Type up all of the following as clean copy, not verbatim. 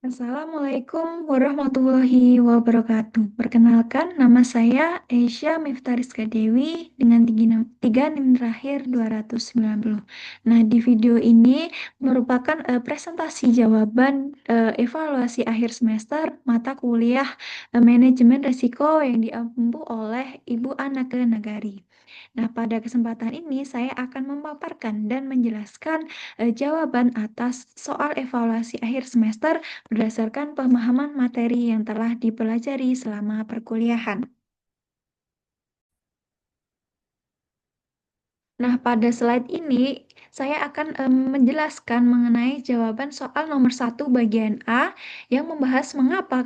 Assalamualaikum warahmatullahi wabarakatuh. Perkenalkan, nama saya Aisyah Miftariska Dewi dengan tiga NIM terakhir 290. Nah, di video ini merupakan presentasi jawaban evaluasi akhir semester mata kuliah manajemen risiko yang diampu oleh Ibu Anake Nagari. Nah, pada kesempatan ini saya akan memaparkan dan menjelaskan jawaban atas soal evaluasi akhir semester berdasarkan pemahaman materi yang telah dipelajari selama perkuliahan. Nah, pada slide ini saya akan menjelaskan mengenai jawaban soal nomor 1 bagian A yang membahas mengapa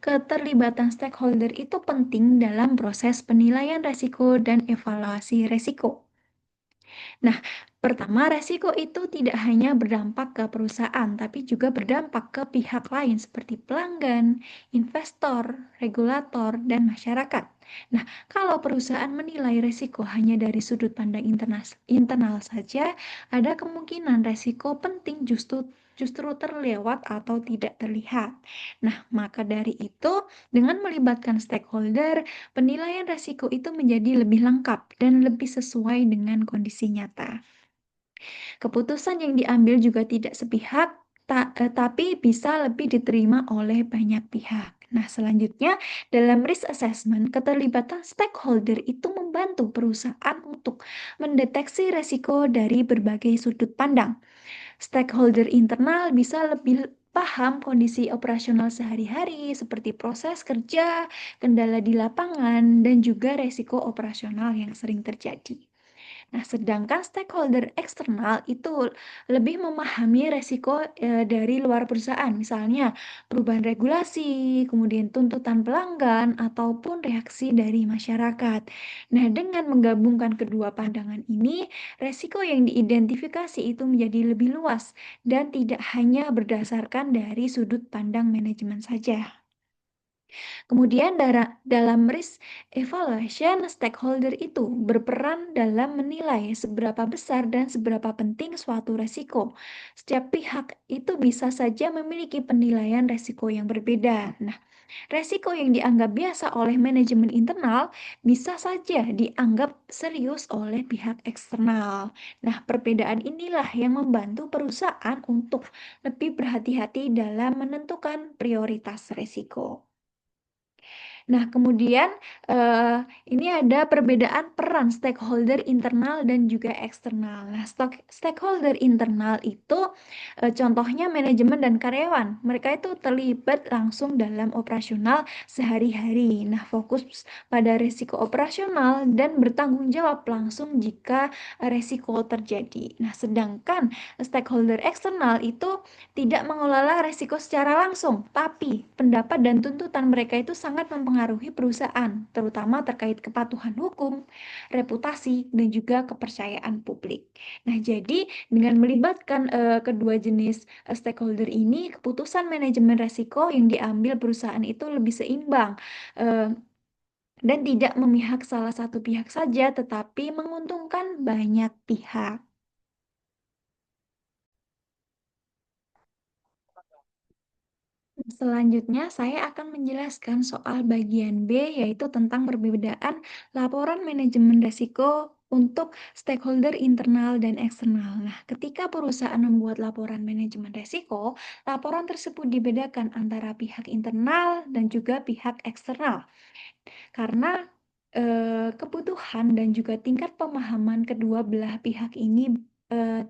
keterlibatan stakeholder itu penting dalam proses penilaian resiko dan evaluasi resiko. Nah, pertama, resiko itu tidak hanya berdampak ke perusahaan, tapi juga berdampak ke pihak lain seperti pelanggan, investor, regulator, dan masyarakat. Nah, kalau perusahaan menilai resiko hanya dari sudut pandang internal saja, ada kemungkinan resiko penting justru terlewat atau tidak terlihat. Nah, maka dari itu, dengan melibatkan stakeholder, penilaian resiko itu menjadi lebih lengkap dan lebih sesuai dengan kondisi nyata. Keputusan yang diambil juga tidak sepihak, tapi bisa lebih diterima oleh banyak pihak. Nah, selanjutnya, dalam risk assessment, keterlibatan stakeholder itu membantu perusahaan untuk mendeteksi resiko dari berbagai sudut pandang. Stakeholder internal bisa lebih paham kondisi operasional sehari-hari seperti proses kerja, kendala di lapangan, dan juga resiko operasional yang sering terjadi. Nah, sedangkan stakeholder eksternal itu lebih memahami resiko dari luar perusahaan, misalnya perubahan regulasi, kemudian tuntutan pelanggan, ataupun reaksi dari masyarakat. Nah, dengan menggabungkan kedua pandangan ini, resiko yang diidentifikasi itu menjadi lebih luas dan tidak hanya berdasarkan dari sudut pandang manajemen saja. Kemudian dalam risk evaluation, stakeholder itu berperan dalam menilai seberapa besar dan seberapa penting suatu resiko. Setiap pihak itu bisa saja memiliki penilaian resiko yang berbeda. Nah, resiko yang dianggap biasa oleh manajemen internal bisa saja dianggap serius oleh pihak eksternal. Nah, perbedaan inilah yang membantu perusahaan untuk lebih berhati-hati dalam menentukan prioritas resiko. Nah, kemudian ini ada perbedaan peran stakeholder internal dan juga eksternal. Nah, stakeholder internal itu contohnya manajemen dan karyawan. Mereka itu terlibat langsung dalam operasional sehari-hari. Nah, fokus pada risiko operasional dan bertanggung jawab langsung jika risiko terjadi. Nah, sedangkan stakeholder eksternal itu tidak mengelola resiko secara langsung, tapi pendapat dan tuntutan mereka itu sangat mempengaruhi perusahaan, terutama terkait kepatuhan hukum, reputasi, dan juga kepercayaan publik. Nah, jadi dengan melibatkan kedua jenis stakeholder ini, keputusan manajemen resiko yang diambil perusahaan itu lebih seimbang. Dan tidak memihak salah satu pihak saja, tetapi menguntungkan banyak pihak. Selanjutnya, saya akan menjelaskan soal bagian B, yaitu tentang perbedaan laporan manajemen risiko untuk stakeholder internal dan eksternal. Nah, ketika perusahaan membuat laporan manajemen risiko, laporan tersebut dibedakan antara pihak internal dan juga pihak eksternal. Karena kebutuhan dan juga tingkat pemahaman kedua belah pihak ini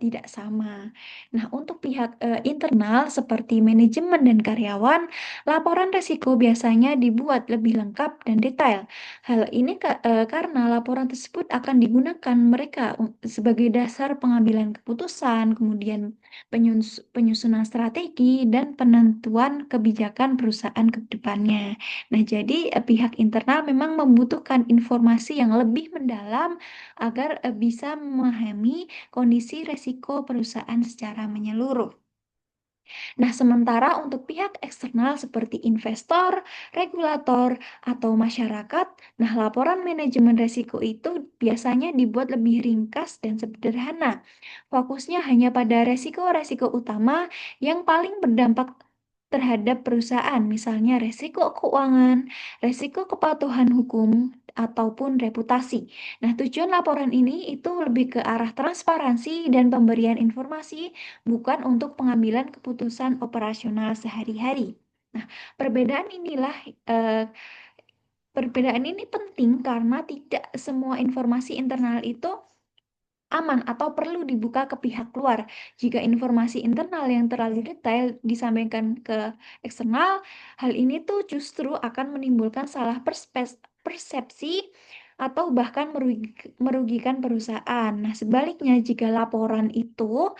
tidak sama. Nah, untuk pihak internal seperti manajemen dan karyawan, laporan risiko biasanya dibuat lebih lengkap dan detail. Hal ini karena laporan tersebut akan digunakan mereka sebagai dasar pengambilan keputusan, kemudian penyusunan strategi, dan penentuan kebijakan perusahaan ke depannya. Nah, jadi pihak internal memang membutuhkan informasi yang lebih mendalam agar bisa memahami kondisi resiko perusahaan secara menyeluruh. Nah, sementara untuk pihak eksternal seperti investor, regulator, atau masyarakat, nah laporan manajemen resiko itu biasanya dibuat lebih ringkas dan sederhana. Fokusnya hanya pada resiko-resiko utama yang paling berdampak terhadap perusahaan, misalnya resiko keuangan, resiko kepatuhan hukum, ataupun reputasi. Nah, tujuan laporan ini itu lebih ke arah transparansi dan pemberian informasi, bukan untuk pengambilan keputusan operasional sehari-hari. Nah, perbedaan inilah eh, perbedaan ini penting karena tidak semua informasi internal itu aman atau perlu dibuka ke pihak luar. Jika informasi internal yang terlalu detail disampaikan ke eksternal, hal ini tuh justru akan menimbulkan salah persepsi atau bahkan merugikan perusahaan. Nah, sebaliknya jika laporan itu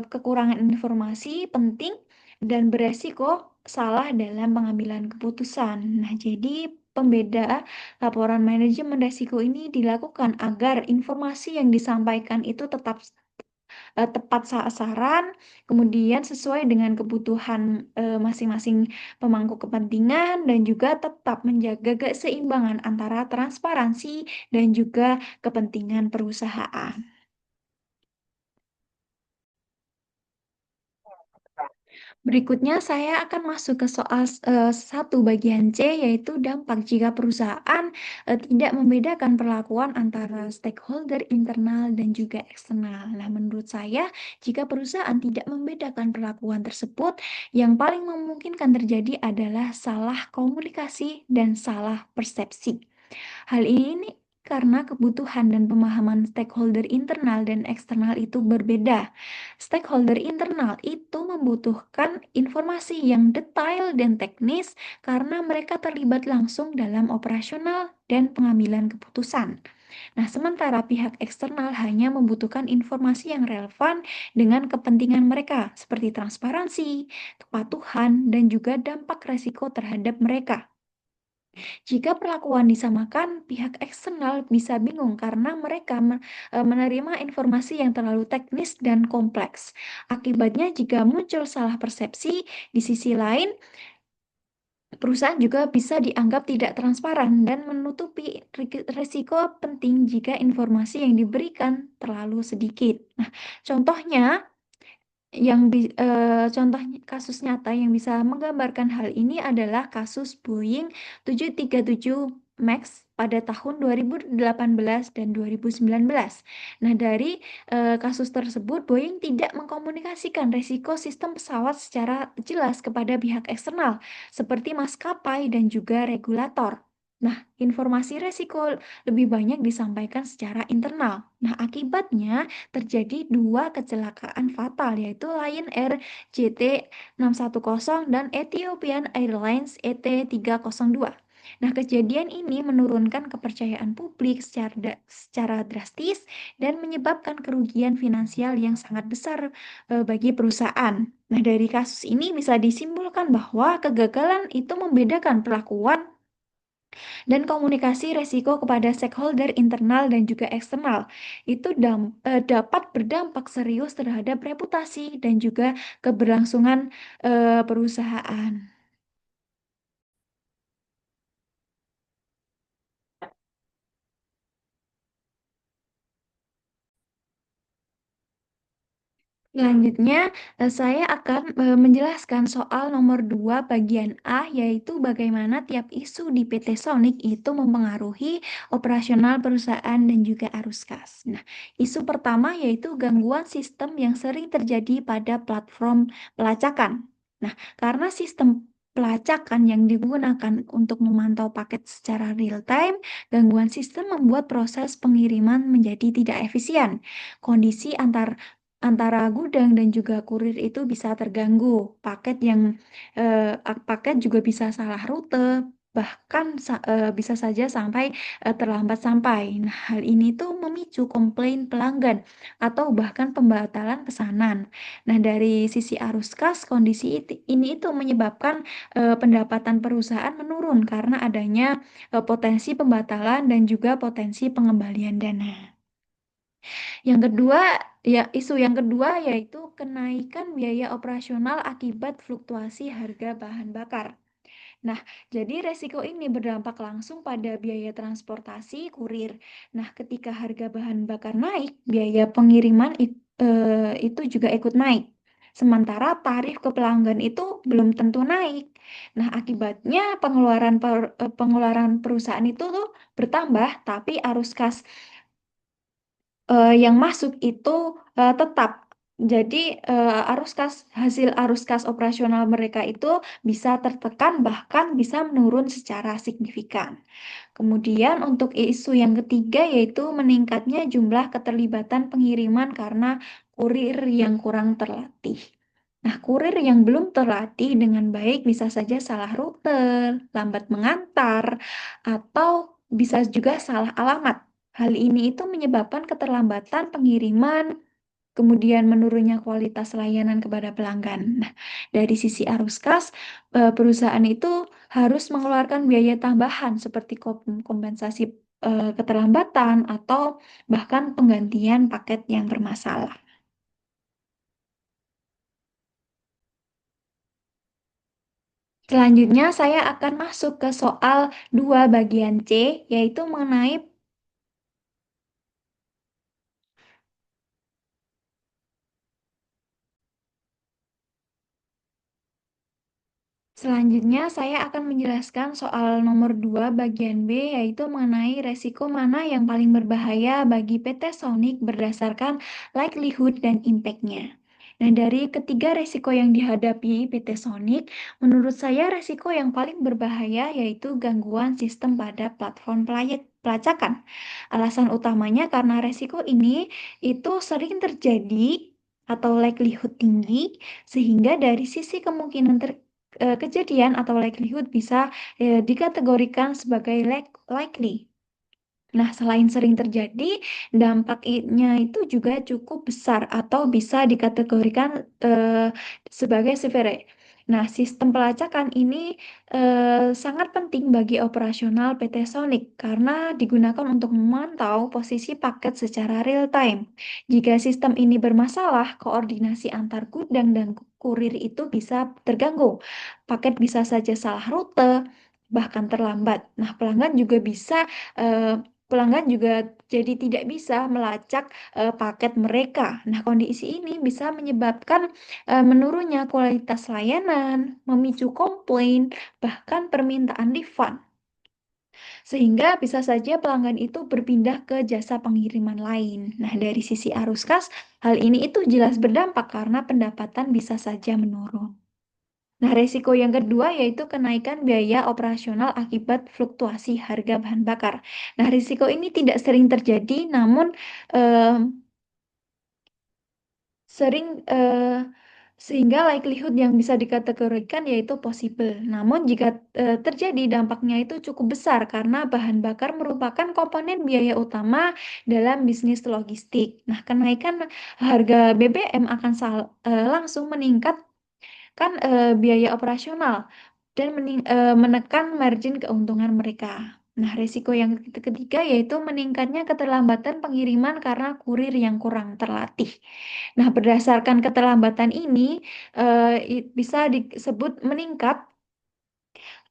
kekurangan informasi penting dan beresiko salah dalam pengambilan keputusan. Nah, jadi pembeda laporan manajemen risiko ini dilakukan agar informasi yang disampaikan itu tetap tepat sasaran, kemudian sesuai dengan kebutuhan masing-masing pemangku kepentingan, dan juga tetap menjaga keseimbangan antara transparansi dan juga kepentingan perusahaan. Berikutnya saya akan masuk ke soal satu bagian C, yaitu dampak jika perusahaan tidak membedakan perlakuan antara stakeholder internal dan juga eksternal. Nah, menurut saya, jika perusahaan tidak membedakan perlakuan tersebut, yang paling memungkinkan terjadi adalah salah komunikasi dan salah persepsi. Hal ini karena kebutuhan dan pemahaman stakeholder internal dan eksternal itu berbeda. Stakeholder internal itu membutuhkan informasi yang detail dan teknis karena mereka terlibat langsung dalam operasional dan pengambilan keputusan. Nah, sementara pihak eksternal hanya membutuhkan informasi yang relevan dengan kepentingan mereka, seperti transparansi, kepatuhan, dan juga dampak resiko terhadap mereka. Jika perlakuan disamakan, pihak eksternal bisa bingung karena mereka menerima informasi yang terlalu teknis dan kompleks. Akibatnya, jika muncul salah persepsi, di sisi lain, perusahaan juga bisa dianggap tidak transparan dan menutupi risiko penting jika informasi yang diberikan terlalu sedikit. Nah, contohnya, contoh kasus nyata yang bisa menggambarkan hal ini adalah kasus Boeing 737 Max pada tahun 2018 dan 2019. Nah, dari kasus tersebut, Boeing tidak mengkomunikasikan risiko sistem pesawat secara jelas kepada pihak eksternal, seperti maskapai dan juga regulator. Nah, informasi risiko lebih banyak disampaikan secara internal. Nah, akibatnya terjadi dua kecelakaan fatal, yaitu Lion Air JT610 dan Ethiopian Airlines ET302. Nah, kejadian ini menurunkan kepercayaan publik secara drastis dan menyebabkan kerugian finansial yang sangat besar bagi perusahaan. Nah, dari kasus ini bisa disimpulkan bahwa kegagalan itu membedakan perlakuan dan komunikasi resiko kepada stakeholder internal dan juga eksternal itu dapat berdampak serius terhadap reputasi dan juga keberlangsungan perusahaan. Selanjutnya, saya akan menjelaskan soal nomor 2 bagian A, yaitu bagaimana tiap isu di PT Sonic itu mempengaruhi operasional perusahaan dan juga arus kas. Nah, isu pertama yaitu gangguan sistem yang sering terjadi pada platform pelacakan. Nah, karena sistem pelacakan yang digunakan untuk memantau paket secara real time, gangguan sistem membuat proses pengiriman menjadi tidak efisien. Kondisi antara gudang dan juga kurir itu bisa terganggu. Paket juga bisa salah rute, bahkan bisa saja sampai terlambat sampai. Nah, hal ini tuh memicu komplain pelanggan atau bahkan pembatalan pesanan. Nah, dari sisi arus kas, kondisi ini itu menyebabkan pendapatan perusahaan menurun karena adanya potensi pembatalan dan juga potensi pengembalian dana. Yang kedua, isu yang kedua yaitu kenaikan biaya operasional akibat fluktuasi harga bahan bakar. Nah, jadi resiko ini berdampak langsung pada biaya transportasi kurir. Nah, ketika harga bahan bakar naik, biaya pengiriman itu juga ikut naik. sementara tarif ke pelanggan itu belum tentu naik. Nah, akibatnya pengeluaran perusahaan itu tuh bertambah, tapi arus kas yang masuk itu tetap. Jadi hasil arus kas operasional mereka itu bisa tertekan bahkan bisa menurun secara signifikan. Kemudian untuk isu yang ketiga yaitu meningkatnya jumlah keterlibatan pengiriman karena kurir yang kurang terlatih. Nah, kurir yang belum terlatih dengan baik bisa saja salah rute, lambat mengantar, atau bisa juga salah alamat. Hal ini itu menyebabkan keterlambatan pengiriman, kemudian menurunnya kualitas layanan kepada pelanggan. Nah, dari sisi arus kas, perusahaan itu harus mengeluarkan biaya tambahan seperti kompensasi keterlambatan atau bahkan penggantian paket yang bermasalah. Selanjutnya, saya akan masuk ke soal 2 bagian C, yaitu mengenai. Selanjutnya, saya akan menjelaskan soal nomor 2 bagian B, yaitu mengenai resiko mana yang paling berbahaya bagi PT Sonic berdasarkan likelihood dan impact-nya. Nah, dari ketiga resiko yang dihadapi PT Sonic, menurut saya resiko yang paling berbahaya yaitu gangguan sistem pada platform pelacakan. Alasan utamanya karena resiko ini itu sering terjadi atau likelihood tinggi, sehingga dari sisi kemungkinan kejadian atau likelihood bisa dikategorikan sebagai likely. Nah, selain sering terjadi, dampaknya itu juga cukup besar atau bisa dikategorikan sebagai severe. Nah, sistem pelacakan ini sangat penting bagi operasional PT Sonic karena digunakan untuk memantau posisi paket secara real time. Jika sistem ini bermasalah, koordinasi antar gudang dan kurir itu bisa terganggu. Paket bisa saja salah rute, bahkan terlambat. Nah, eh, pelanggan juga jadi tidak bisa melacak paket mereka. Nah, kondisi ini bisa menyebabkan menurunnya kualitas layanan, memicu komplain, bahkan permintaan refund. Sehingga bisa saja pelanggan itu berpindah ke jasa pengiriman lain. Nah, dari sisi arus kas, hal ini itu jelas berdampak karena pendapatan bisa saja menurun. Nah, resiko yang kedua yaitu kenaikan biaya operasional akibat fluktuasi harga bahan bakar. Nah, risiko ini tidak sering terjadi, namun em, sering sehingga likelihood yang bisa dikategorikan yaitu possible. Namun jika terjadi dampaknya itu cukup besar karena bahan bakar merupakan komponen biaya utama dalam bisnis logistik. Nah, kenaikan harga BBM akan langsung meningkat kan biaya operasional dan menekan margin keuntungan mereka. Nah, risiko yang ketiga yaitu meningkatnya keterlambatan pengiriman karena kurir yang kurang terlatih. Nah, berdasarkan keterlambatan ini bisa disebut meningkat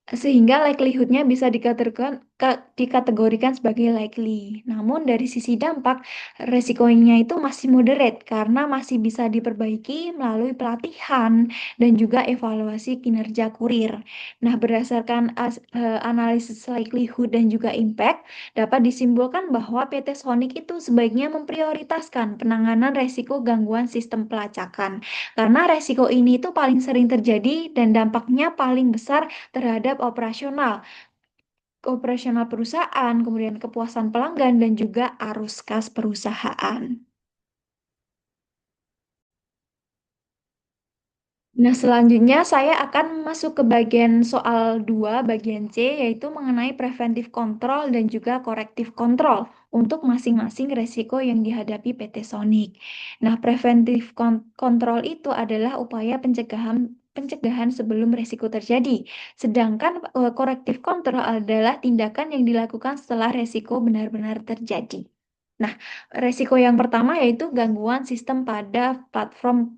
sehingga likelihood-nya bisa dikategorikan sebagai likely. Namun dari sisi dampak, resikonya itu masih moderate karena masih bisa diperbaiki melalui pelatihan dan juga evaluasi kinerja kurir. Nah, berdasarkan analisis likelihood dan juga impact, dapat disimpulkan bahwa PT Sonic itu sebaiknya memprioritaskan penanganan resiko gangguan sistem pelacakan. Karena resiko ini itu paling sering terjadi dan dampaknya paling besar terhadap operasional perusahaan, kemudian kepuasan pelanggan, dan juga arus kas perusahaan. Nah, selanjutnya saya akan masuk ke bagian soal 2 bagian C, yaitu mengenai preventif kontrol dan juga korektif kontrol untuk masing-masing resiko yang dihadapi PT Sonic. Nah, preventif kontrol itu adalah upaya pencegahan sebelum resiko terjadi. Sedangkan korektif kontrol adalah tindakan yang dilakukan setelah resiko benar-benar terjadi. Nah, resiko yang pertama yaitu gangguan sistem pada platform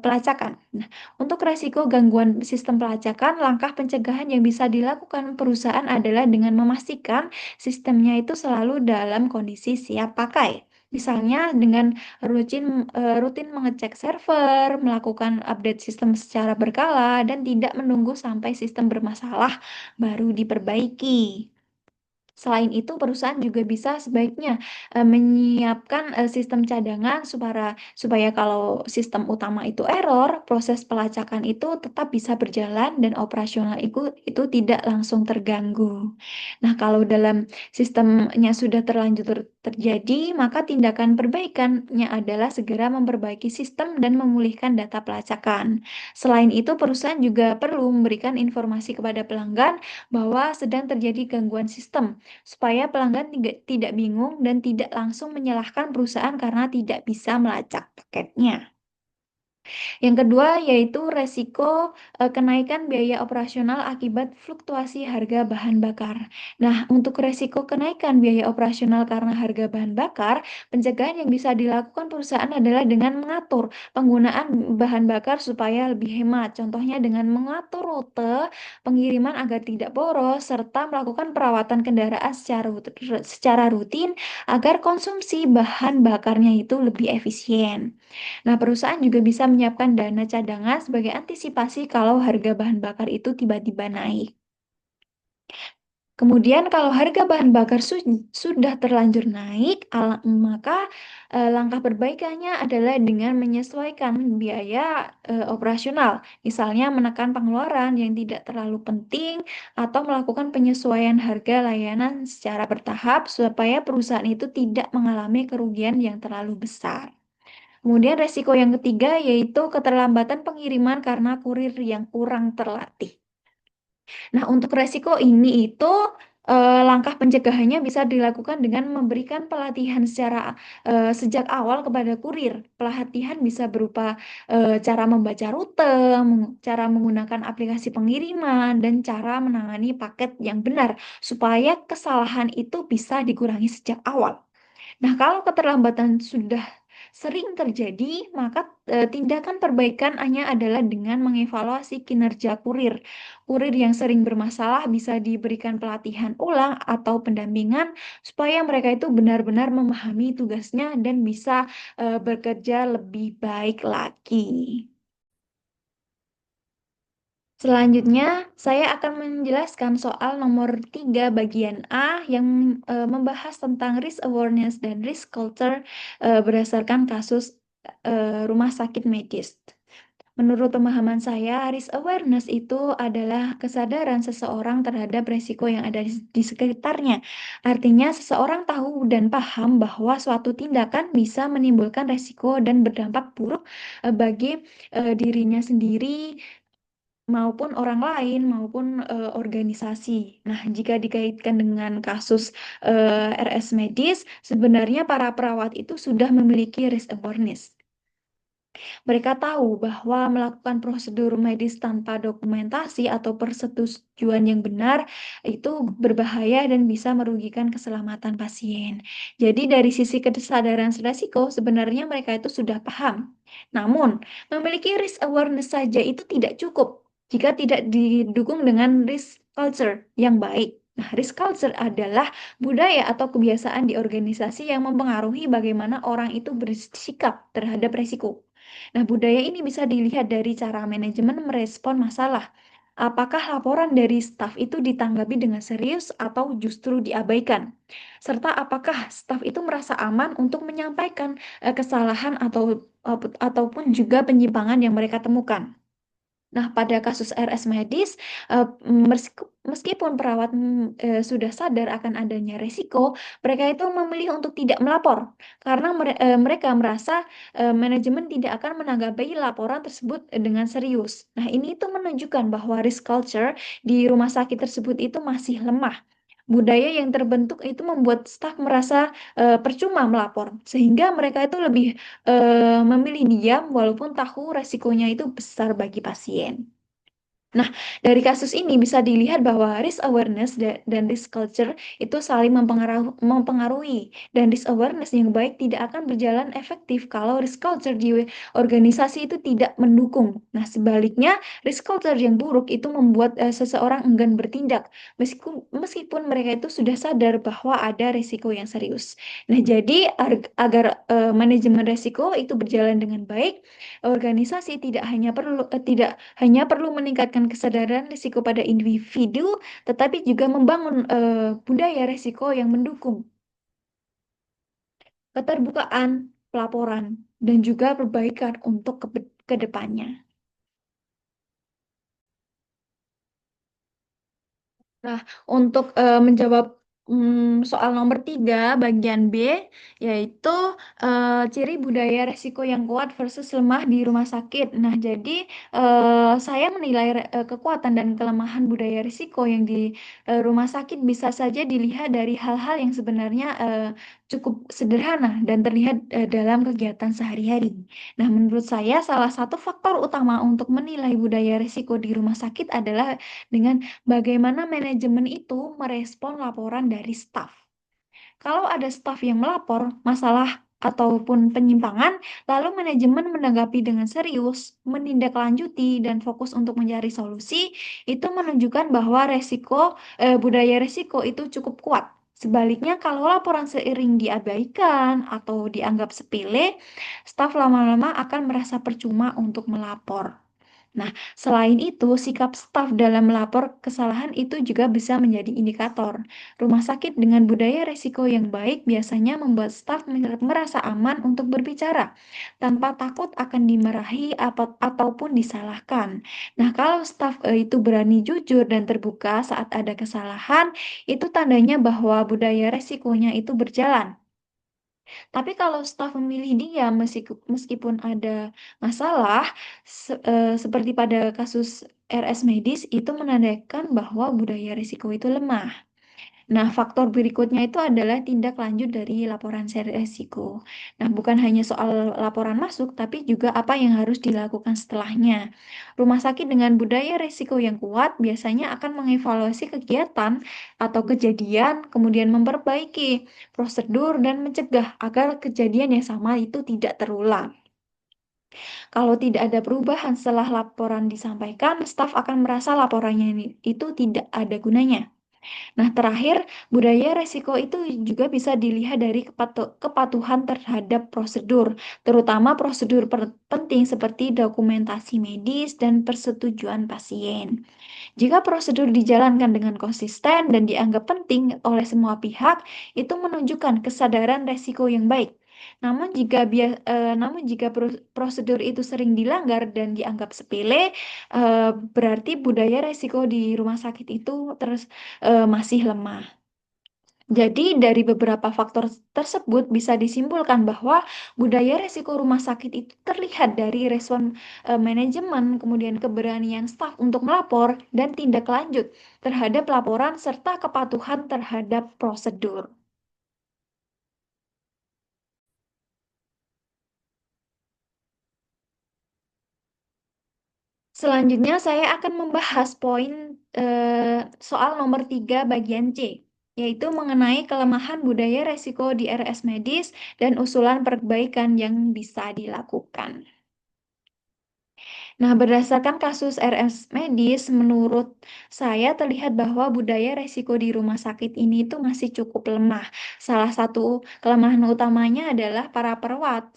pelacakan. Nah, untuk resiko gangguan sistem pelacakan, langkah pencegahan yang bisa dilakukan perusahaan adalah dengan memastikan sistemnya itu selalu dalam kondisi siap pakai. Misalnya dengan rutin mengecek server, melakukan update sistem secara berkala, dan tidak menunggu sampai sistem bermasalah baru diperbaiki. Selain itu, perusahaan juga bisa sebaiknya menyiapkan sistem cadangan supaya kalau sistem utama itu error, proses pelacakan itu tetap bisa berjalan dan operasional itu tidak langsung terganggu. Nah, kalau dalam sistemnya sudah terlanjur terjadi, maka tindakan perbaikannya adalah segera memperbaiki sistem dan memulihkan data pelacakan. Selain itu, perusahaan juga perlu memberikan informasi kepada pelanggan bahwa sedang terjadi gangguan sistem supaya pelanggan tidak bingung dan tidak langsung menyalahkan perusahaan karena tidak bisa melacak paketnya. Yang kedua yaitu resiko kenaikan biaya operasional akibat fluktuasi harga bahan bakar. Nah, untuk resiko kenaikan biaya operasional karena harga bahan bakar, pencegahan yang bisa dilakukan perusahaan adalah dengan mengatur penggunaan bahan bakar supaya lebih hemat. Contohnya dengan mengatur rute pengiriman agar tidak boros serta melakukan perawatan kendaraan secara rutin agar konsumsi bahan bakarnya itu lebih efisien. Nah, perusahaan juga bisa menyiapkan dana cadangan sebagai antisipasi kalau harga bahan bakar itu tiba-tiba naik. Kemudian kalau harga bahan bakar sudah terlanjur naik, maka langkah perbaikannya adalah dengan menyesuaikan biaya operasional. Misalnya menekan pengeluaran yang tidak terlalu penting atau melakukan penyesuaian harga layanan secara bertahap supaya perusahaan itu tidak mengalami kerugian yang terlalu besar. Kemudian resiko yang ketiga yaitu keterlambatan pengiriman karena kurir yang kurang terlatih. Nah, untuk resiko ini itu langkah pencegahannya bisa dilakukan dengan memberikan pelatihan secara sejak awal kepada kurir. Pelatihan bisa berupa cara membaca rute, cara menggunakan aplikasi pengiriman, dan cara menangani paket yang benar supaya kesalahan itu bisa dikurangi sejak awal. Nah, kalau keterlambatan sudah sering terjadi, maka tindakan perbaikan hanya adalah dengan mengevaluasi kinerja kurir. Kurir yang sering bermasalah bisa diberikan pelatihan ulang atau pendampingan supaya mereka itu benar-benar memahami tugasnya dan bisa bekerja lebih baik lagi. Selanjutnya, saya akan menjelaskan soal nomor 3 bagian A yang membahas tentang risk awareness dan risk culture berdasarkan kasus rumah sakit medis. Menurut pemahaman saya, risk awareness itu adalah kesadaran seseorang terhadap resiko yang ada di sekitarnya. Artinya, seseorang tahu dan paham bahwa suatu tindakan bisa menimbulkan resiko dan berdampak buruk bagi dirinya sendiri maupun orang lain maupun organisasi. Nah, jika dikaitkan dengan kasus RS medis, sebenarnya para perawat itu sudah memiliki risk awareness. Mereka tahu bahwa melakukan prosedur medis tanpa dokumentasi atau persetujuan yang benar itu berbahaya dan bisa merugikan keselamatan pasien. Jadi dari sisi kesadaran resiko sebenarnya mereka itu sudah paham. Namun, memiliki risk awareness saja itu tidak cukup jika tidak didukung dengan risk culture yang baik. Nah, risk culture adalah budaya atau kebiasaan di organisasi yang mempengaruhi bagaimana orang itu bersikap terhadap risiko. Nah, budaya ini bisa dilihat dari cara manajemen merespon masalah. Apakah laporan dari staf itu ditanggapi dengan serius atau justru diabaikan? Serta apakah staf itu merasa aman untuk menyampaikan kesalahan ataupun juga penyimpangan yang mereka temukan? Nah, pada kasus RS medis, meskipun perawat sudah sadar akan adanya resiko, mereka itu memilih untuk tidak melapor karena mereka merasa manajemen tidak akan menanggapi laporan tersebut dengan serius. Nah, ini itu menunjukkan bahwa risk culture di rumah sakit tersebut itu masih lemah. Budaya yang terbentuk itu membuat staf merasa percuma melapor, sehingga mereka itu lebih memilih diam walaupun tahu resikonya itu besar bagi pasien. Nah, dari kasus ini bisa dilihat bahwa risk awareness dan risk culture itu saling mempengaruhi, dan risk awareness yang baik tidak akan berjalan efektif kalau risk culture di organisasi itu tidak mendukung. Nah, sebaliknya, risk culture yang buruk itu membuat seseorang enggan bertindak meskipun mereka itu sudah sadar bahwa ada risiko yang serius. Nah, jadi agar manajemen risiko itu berjalan dengan baik, organisasi tidak hanya perlu meningkatkan kesadaran risiko pada individu, tetapi juga membangun budaya risiko yang mendukung keterbukaan, pelaporan, dan juga perbaikan untuk ke depannya. Nah, untuk menjawab soal nomor 3, bagian B, yaitu ciri budaya resiko yang kuat versus lemah di rumah sakit. Nah, jadi saya menilai kekuatan dan kelemahan budaya risiko yang di rumah sakit bisa saja dilihat dari hal-hal yang sebenarnya cukup sederhana dan terlihat dalam kegiatan sehari-hari. Nah, menurut saya salah satu faktor utama untuk menilai budaya risiko di rumah sakit adalah dengan bagaimana manajemen itu merespon laporan dari staf. Kalau ada staf yang melapor masalah ataupun penyimpangan, lalu manajemen menanggapi dengan serius, menindaklanjuti, dan fokus untuk mencari solusi, itu menunjukkan bahwa budaya resiko itu cukup kuat. Sebaliknya, kalau laporan seiring diabaikan atau dianggap sepele, staf lama-lama akan merasa percuma untuk melapor. Nah, selain itu, sikap staf dalam melapor kesalahan itu juga bisa menjadi indikator. Rumah sakit dengan budaya resiko yang baik biasanya membuat staf merasa aman untuk berbicara, tanpa takut akan dimarahi ataupun disalahkan. Nah, kalau staf itu berani jujur dan terbuka saat ada kesalahan, itu tandanya bahwa budaya resikonya itu berjalan. Tapi kalau staf memilih diam meskipun ada masalah, seperti pada kasus RS medis, itu menandakan bahwa budaya risiko itu lemah. Nah, faktor berikutnya itu adalah tindak lanjut dari laporan seri risiko. Nah, bukan hanya soal laporan masuk, tapi juga apa yang harus dilakukan setelahnya. Rumah sakit dengan budaya risiko yang kuat biasanya akan mengevaluasi kegiatan atau kejadian, kemudian memperbaiki prosedur dan mencegah agar kejadian yang sama itu tidak terulang. Kalau tidak ada perubahan setelah laporan disampaikan, staf akan merasa laporannya itu tidak ada gunanya. Nah, terakhir, budaya resiko itu juga bisa dilihat dari kepatuhan terhadap prosedur, terutama prosedur penting seperti dokumentasi medis dan persetujuan pasien. Jika prosedur dijalankan dengan konsisten dan dianggap penting oleh semua pihak, itu menunjukkan kesadaran resiko yang baik. Namun jika prosedur itu sering dilanggar dan dianggap sepele, berarti budaya resiko di rumah sakit itu masih lemah. Jadi, dari beberapa faktor tersebut bisa disimpulkan bahwa budaya resiko rumah sakit itu terlihat dari respon manajemen, kemudian keberanian staf untuk melapor, dan tindak lanjut terhadap laporan serta kepatuhan terhadap prosedur. Selanjutnya, saya akan membahas poin soal nomor 3 bagian C, yaitu mengenai kelemahan budaya resiko di RS medis dan usulan perbaikan yang bisa dilakukan. Nah, berdasarkan kasus RS medis, menurut saya terlihat bahwa budaya resiko di rumah sakit ini tuh masih cukup lemah. Salah satu kelemahan utamanya adalah para perawat.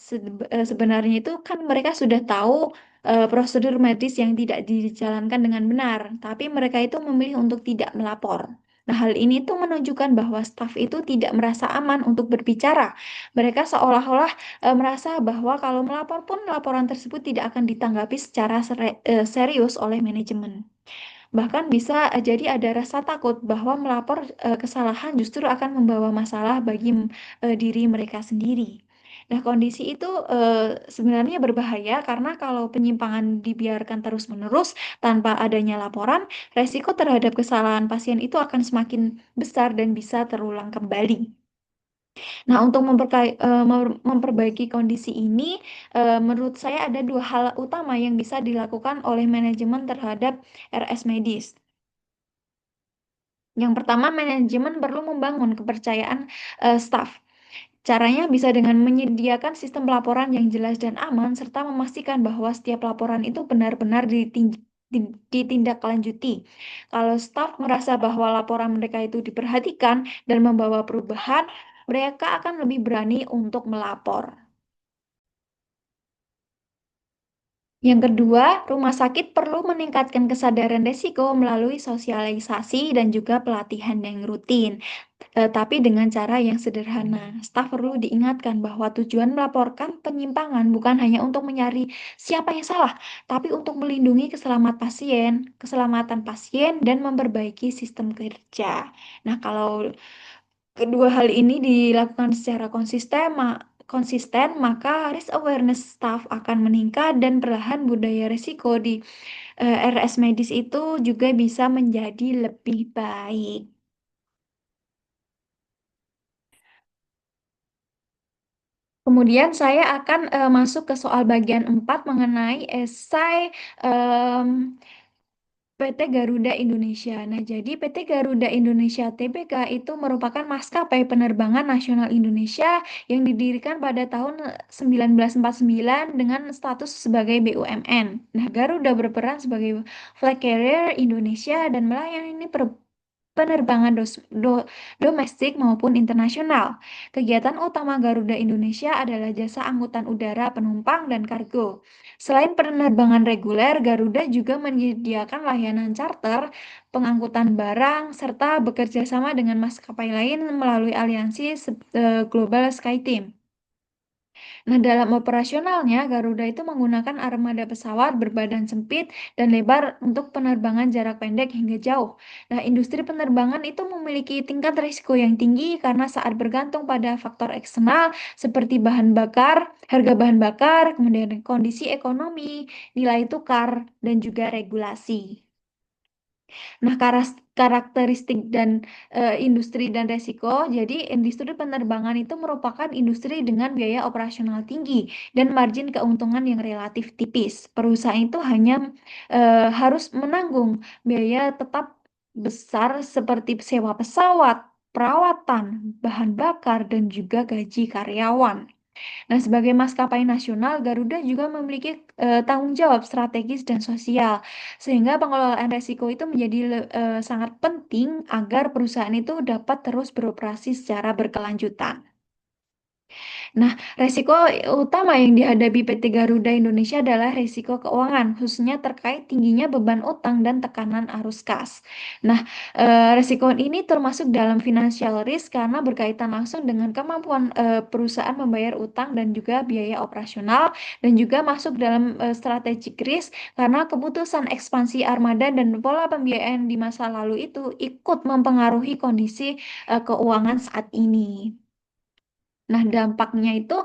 Sebenarnya itu kan mereka sudah tahu prosedur medis yang tidak dijalankan dengan benar, tapi mereka itu memilih untuk tidak melapor. Nah, hal ini tuh menunjukkan bahwa staf itu tidak merasa aman untuk berbicara. Mereka seolah-olah merasa bahwa kalau melapor pun laporan tersebut tidak akan ditanggapi secara serius oleh manajemen. Bahkan bisa jadi ada rasa takut bahwa melapor kesalahan justru akan membawa masalah bagi diri mereka sendiri. Nah, kondisi itu sebenarnya berbahaya karena kalau penyimpangan dibiarkan terus-menerus tanpa adanya laporan, resiko terhadap kesalahan pasien itu akan semakin besar dan bisa terulang kembali. Nah, untuk memperbaiki kondisi ini, menurut saya ada dua hal utama yang bisa dilakukan oleh manajemen terhadap RS medis. Yang pertama, manajemen perlu membangun kepercayaan staf. Caranya bisa dengan menyediakan sistem pelaporan yang jelas dan aman, serta memastikan bahwa setiap laporan itu benar-benar ditindaklanjuti. Kalau staf merasa bahwa laporan mereka itu diperhatikan dan membawa perubahan, mereka akan lebih berani untuk melapor. Yang kedua, rumah sakit perlu meningkatkan kesadaran risiko melalui sosialisasi dan juga pelatihan yang rutin. Tapi dengan cara yang sederhana. Staf perlu diingatkan bahwa tujuan melaporkan penyimpangan bukan hanya untuk mencari siapa yang salah, tapi untuk melindungi keselamatan pasien dan memperbaiki sistem kerja. Nah, kalau kedua hal ini dilakukan secara konsisten, maka risk awareness staff akan meningkat dan perlahan budaya risiko di RS medis itu juga bisa menjadi lebih baik. Kemudian saya akan masuk ke soal bagian 4 mengenai esai em, PT Garuda Indonesia. Nah, jadi PT Garuda Indonesia Tbk itu merupakan maskapai penerbangan nasional Indonesia yang didirikan pada tahun 1949 dengan status sebagai BUMN. Nah, Garuda berperan sebagai flag carrier Indonesia dan melayani penerbangan domestik maupun internasional. Kegiatan utama Garuda Indonesia adalah jasa angkutan udara penumpang dan kargo. Selain penerbangan reguler, Garuda juga menyediakan layanan charter, pengangkutan barang, serta bekerja sama dengan maskapai lain melalui aliansi Global SkyTeam. Nah, dalam operasionalnya, Garuda itu menggunakan armada pesawat berbadan sempit dan lebar untuk penerbangan jarak pendek hingga jauh. Nah, industri penerbangan itu memiliki tingkat risiko yang tinggi karena saat bergantung pada faktor eksternal seperti harga bahan bakar, kemudian kondisi ekonomi, nilai tukar, dan juga regulasi. Nah, karakteristik dan industri dan resiko. Jadi, industri penerbangan itu merupakan industri dengan biaya operasional tinggi dan margin keuntungan yang relatif tipis. Perusahaan itu hanya harus menanggung biaya tetap besar seperti sewa pesawat, perawatan, bahan bakar, dan juga gaji karyawan. Nah, sebagai maskapai nasional, Garuda juga memiliki tanggung jawab strategis dan sosial, sehingga pengelolaan resiko itu menjadi sangat penting agar perusahaan itu dapat terus beroperasi secara berkelanjutan. Nah, resiko utama yang dihadapi PT Garuda Indonesia adalah resiko keuangan, khususnya terkait tingginya beban utang dan tekanan arus kas. Nah, resiko ini termasuk dalam financial risk karena berkaitan langsung dengan kemampuan perusahaan membayar utang dan juga biaya operasional, dan juga masuk dalam strategic risk karena keputusan ekspansi armada dan pola pembiayaan di masa lalu itu ikut mempengaruhi kondisi keuangan saat ini. Nah, dampaknya itu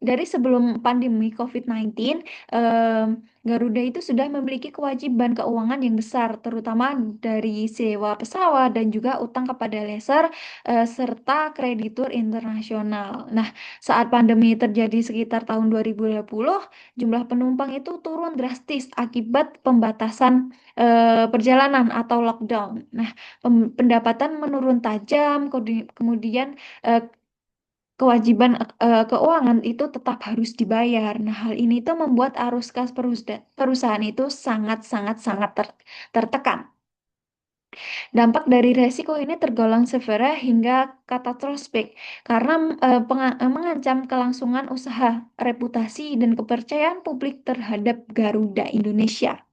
dari sebelum pandemi COVID-19, em, Garuda itu sudah memiliki kewajiban keuangan yang besar, terutama dari sewa pesawat dan juga utang kepada lessor serta kreditur internasional. Nah, saat pandemi terjadi sekitar tahun 2020, jumlah penumpang itu turun drastis akibat pembatasan perjalanan atau lockdown. Nah, pendapatan menurun tajam, kemudian eh, kewajiban keuangan itu tetap harus dibayar. Nah, hal ini tuh membuat arus kas perusahaan itu sangat tertekan. Dampak dari resiko ini tergolong severe hingga katastrofik karena mengancam kelangsungan usaha, reputasi, dan kepercayaan publik terhadap Garuda Indonesia.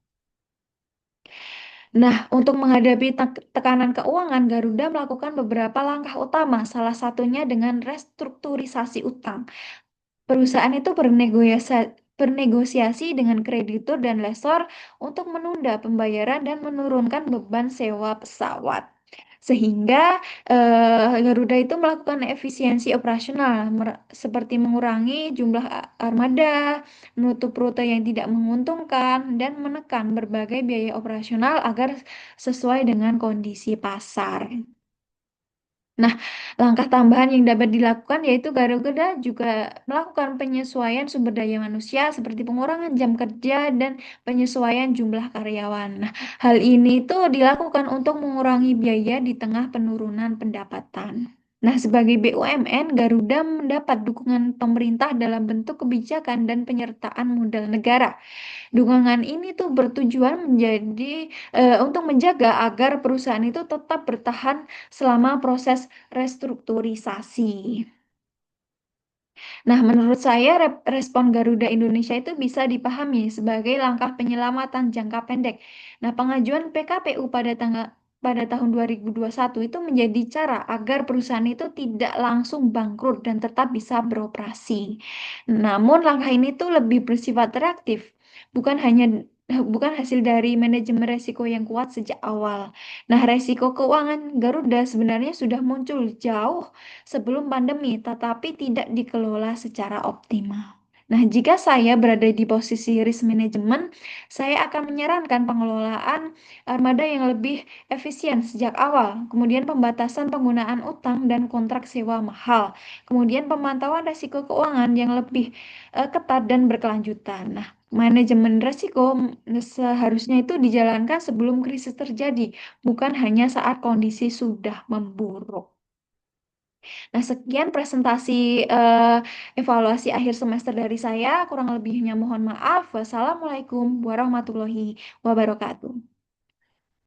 Nah, untuk menghadapi tekanan keuangan, Garuda melakukan beberapa langkah utama, salah satunya dengan restrukturisasi utang. Perusahaan itu bernegosiasi dengan kreditur dan lesor untuk menunda pembayaran dan menurunkan beban sewa pesawat. Sehingga Garuda itu melakukan efisiensi operasional seperti mengurangi jumlah armada, menutup rute yang tidak menguntungkan, dan menekan berbagai biaya operasional agar sesuai dengan kondisi pasar. Nah, langkah tambahan yang dapat dilakukan yaitu Garuda juga melakukan penyesuaian sumber daya manusia seperti pengurangan jam kerja dan penyesuaian jumlah karyawan. Nah, hal ini tuh dilakukan untuk mengurangi biaya di tengah penurunan pendapatan. Nah, sebagai BUMN, Garuda mendapat dukungan pemerintah dalam bentuk kebijakan dan penyertaan modal negara. Dukungan ini tuh bertujuan untuk menjaga agar perusahaan itu tetap bertahan selama proses restrukturisasi. Nah, menurut saya respon Garuda Indonesia itu bisa dipahami sebagai langkah penyelamatan jangka pendek. Nah, pengajuan PKPU pada tahun 2021 itu menjadi cara agar perusahaan itu tidak langsung bangkrut dan tetap bisa beroperasi. Namun langkah ini tuh lebih bersifat reaktif, bukan hasil dari manajemen resiko yang kuat sejak awal. Nah, resiko keuangan Garuda sebenarnya sudah muncul jauh sebelum pandemi, tetapi tidak dikelola secara optimal. Nah, jika saya berada di posisi risk management, saya akan menyarankan pengelolaan armada yang lebih efisien sejak awal, kemudian pembatasan penggunaan utang dan kontrak sewa mahal, kemudian pemantauan risiko keuangan yang lebih ketat dan berkelanjutan. Nah, manajemen risiko seharusnya itu dijalankan sebelum krisis terjadi, bukan hanya saat kondisi sudah memburuk. Nah, sekian presentasi evaluasi akhir semester dari saya. Kurang lebihnya mohon maaf. Wassalamualaikum warahmatullahi wabarakatuh.